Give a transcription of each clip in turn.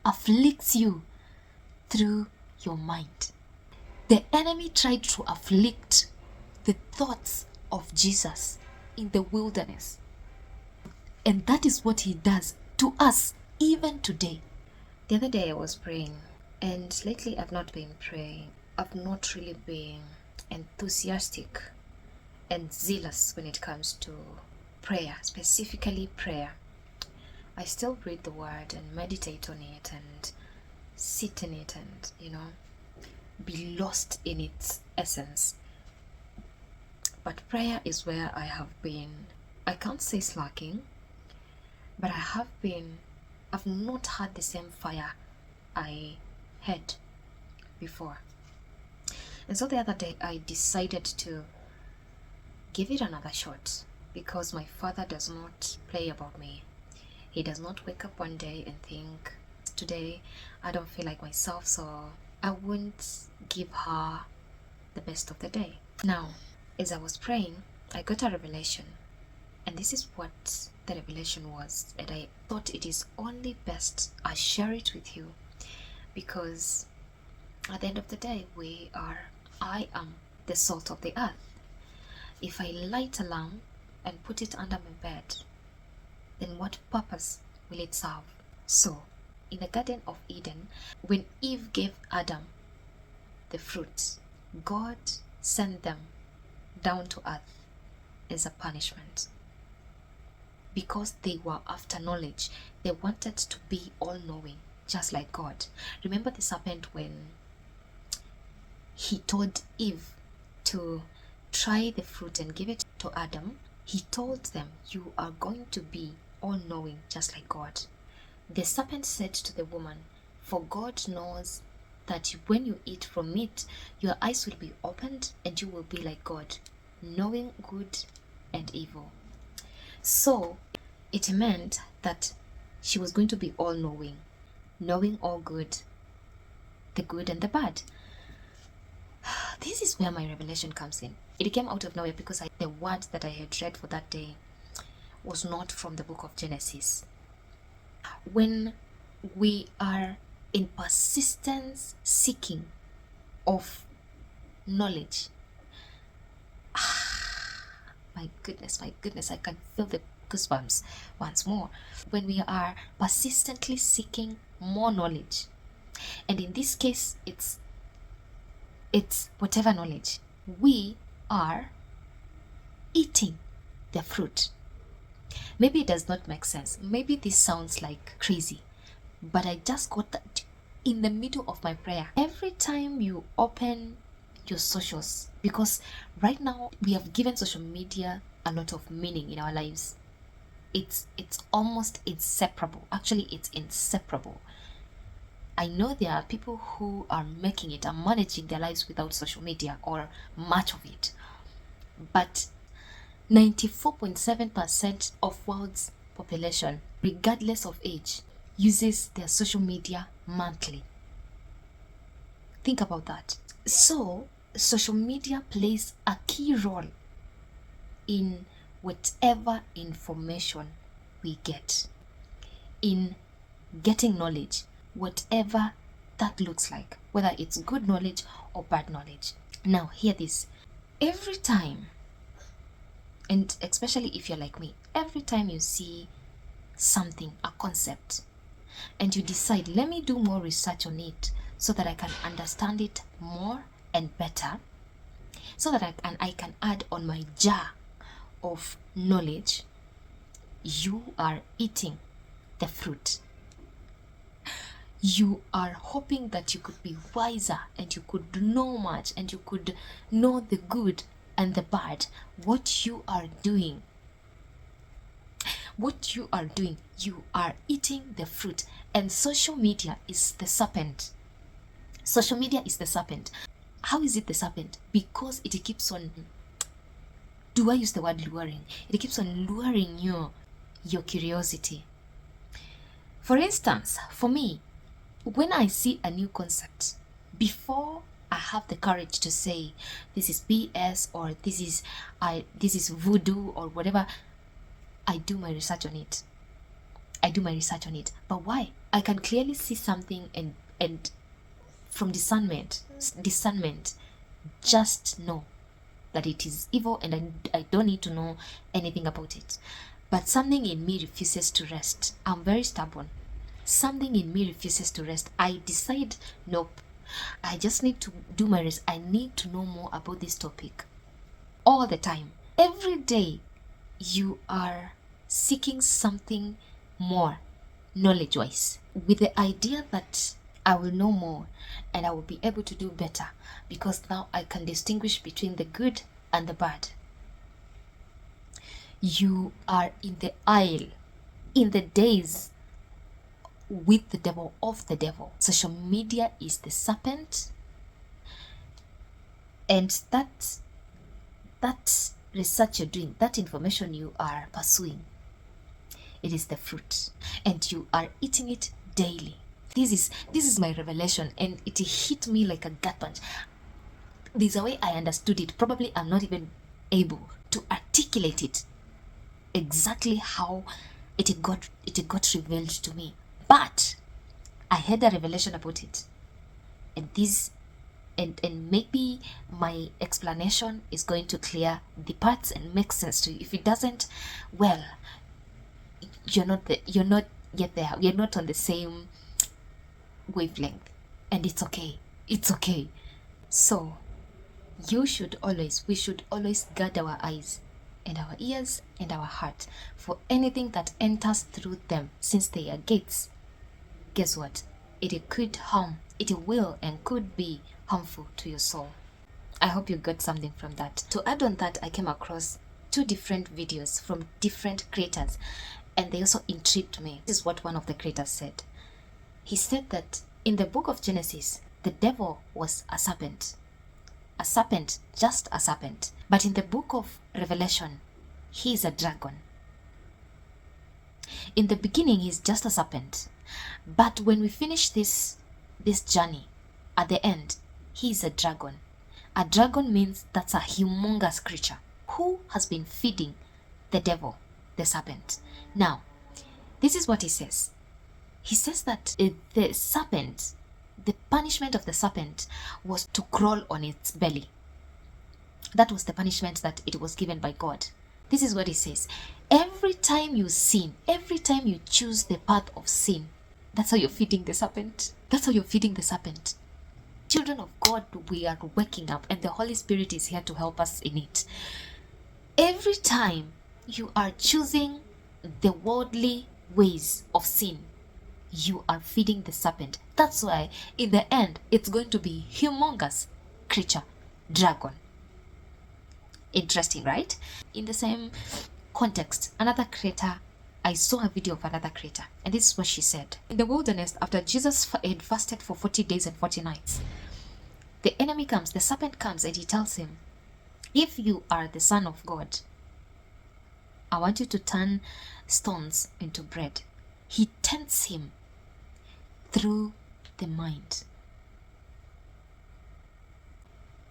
afflicts you through your mind. The enemy tried to afflict the thoughts of Jesus in the wilderness. And that is what he does to us even today. The other day I was praying, and lately I've not been praying. I've not really been enthusiastic and zealous when it comes to prayer, specifically prayer. I still read the word and meditate on it and sit in it and, be lost in its essence. But prayer is where I have been, I can't say slacking, but I've not had the same fire I had before. And so the other day I decided to give it another shot, because my father does not play about me. He does not wake up one day and think, today I don't feel like myself, so I won't give her the best of the day. Now, as I was praying, I got a revelation, and this is what the revelation was, and I thought it is only best I share it with you, because at the end of the day, I am the salt of the earth. If I light a lamp and put it under my bed, then what purpose will it serve? So, in the Garden of Eden, when Eve gave Adam the fruit, God sent them down to earth as a punishment. Because they were after knowledge, they wanted to be all-knowing, just like God. Remember the serpent when he told Eve to try the fruit and give it to Adam? He told them, you are going to be all-knowing, just like God. The serpent said to the woman, for God knows that when you eat from it, your eyes will be opened and you will be like God, knowing good and evil. So it meant that she was going to be all-knowing, knowing all good, the good and the bad. This is where my revelation comes in. It came out of nowhere because the word that I had read for that day was not from the book of Genesis. When we are in persistence seeking of knowledge, my goodness, I can feel the goosebumps once more. When we are persistently seeking more knowledge, and in this case it's whatever knowledge, we are eating the fruit. Maybe it does not make sense. Maybe this sounds like crazy, but I just got that in the middle of my prayer. Every time you open your socials, because right now we have given social media a lot of meaning in our lives. It's almost inseparable. Actually, it's inseparable. I know there are people who are making it and managing their lives without social media or much of it. But 94.7% of world's population, regardless of age, uses their social media monthly. Think about that. So, social media plays a key role in whatever information we get, in getting knowledge, whatever that looks like, whether it's good knowledge or bad knowledge. Now, hear this. Every time, and especially if you're like me, every time you see something, a concept, and you decide, let me do more research on it so that I can understand it more and better, so that I can add on my jar of knowledge, you are eating the fruit. You are hoping that you could be wiser and you could know much and you could know the good and the bad. What you are doing, you are eating the fruit. And social media is the serpent. Social media is the serpent. How is it the serpent? Because it keeps on, do I use the word luring? It keeps on luring your curiosity. For instance, for me, when I see a new concept, before I have the courage to say this is BS or this is voodoo or whatever, I do my research on it. But why? I can clearly see something, and from discernment, just know that it is evil, and I don't need to know anything about it. But something in me refuses to rest. I'm very stubborn. Something in me refuses to rest. I decide, nope, I just need to do my rest. I need to know more about this topic. All the time. Every day, you are seeking something more, knowledge-wise, with the idea that I will know more and I will be able to do better, because now I can distinguish between the good and the bad. You are in the aisle, in the days with the devil, of the devil. Social media is the serpent, and that research you're doing, that information you are pursuing, it is the fruit, and you are eating it daily. This is my revelation, and it hit me like a gut punch. There's a way I understood it. Probably I'm not even able to articulate it exactly how it got revealed to me, but I had a revelation about it, and maybe my explanation is going to clear the parts and make sense to you. If it doesn't, well, you're not yet there. You're not on the same wavelength, and it's okay. So we should always guard our eyes and our ears and our heart for anything that enters through them, since they are gates. Guess what? It could harm, it will and could be harmful to your soul. I hope you got something from that. To add on that, I came across 2 different videos from different creators, and they also intrigued me. This is what one of the creators said. He said that in the book of Genesis, the devil was a serpent, just a serpent. But in the book of Revelation, he is a dragon. In the beginning, he's just a serpent. But when we finish this journey, at the end, he is a dragon. A dragon means that's a humongous creature who has been feeding the devil, the serpent. Now, this is what he says. He says that the serpent, the punishment of the serpent was to crawl on its belly. That was the punishment that it was given by God. This is what he says. Every time you sin, every time you choose the path of sin, that's how you're feeding the serpent. Children of God, we are waking up, and the Holy Spirit is here to help us in it. Every time you are choosing the worldly ways of sin, you are feeding the serpent. That's why in the end it's going to be humongous creature, dragon. Interesting, right? In the same context, I saw a video of another creator, and this is what she said. In the wilderness, after Jesus had fasted for 40 days and 40 nights, the enemy comes, the serpent comes, and he tells him, if you are the Son of God, I want you to turn stones into bread. He tempts him through the mind.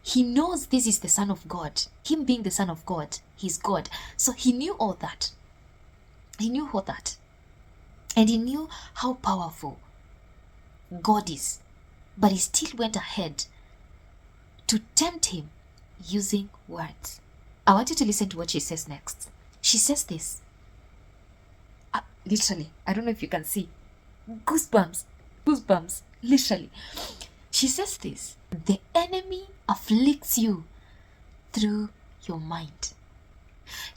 He knows this is the Son of God. Him being the Son of God, he's God. So he knew all that. And he knew how powerful God is. But he still went ahead to tempt him using words. I want you to listen to what she says next. She says this. Literally, I don't know if you can see. Goosebumps, literally. She says this. The enemy afflicts you through your mind.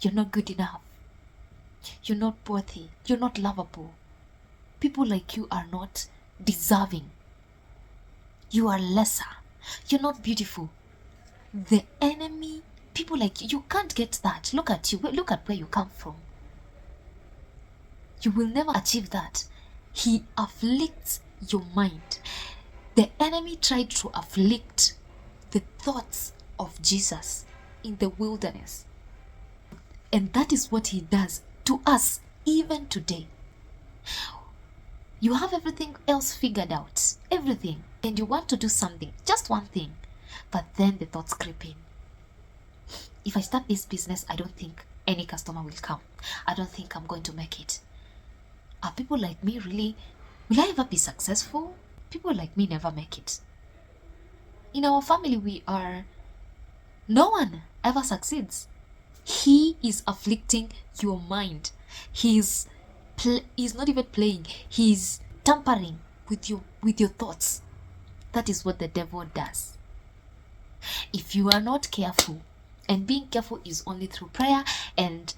You're not good enough. You're not worthy. You're not lovable. People like you are not deserving. You are lesser. You're not beautiful. The enemy, people like you can't get that. Look at you. Look at where you come from. You will never achieve that. He afflicts your mind. The enemy tried to afflict the thoughts of Jesus in the wilderness. And that is what he does to us even today. You have everything else figured out. Everything. And you want to do something. Just one thing. But then the thoughts creep in. If I start this business, I don't think any customer will come. I don't think I'm going to make it. Are people like me really Will I ever be successful? People like me never make it. In our family, no one ever succeeds. He is afflicting your mind. He's not even playing. He's tampering with your thoughts. That is what the devil does. If you are not careful, and being careful is only through prayer and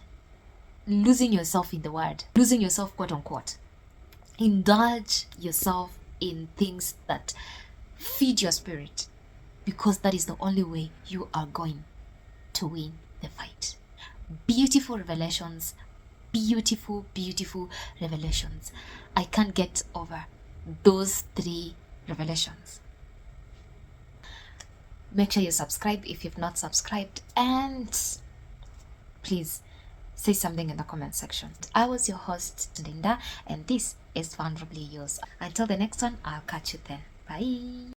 losing yourself in the word, losing yourself, quote unquote. Indulge yourself in things that feed your spirit, because that is the only way you are going to win the fight. Beautiful revelations, beautiful revelations. I can't get over those 3 revelations. Make sure you subscribe if you've not subscribed, and please say something in the comment section. I was your host, Linda, and this is Vulnerably Yours. Until the next one, I'll catch you then. Bye.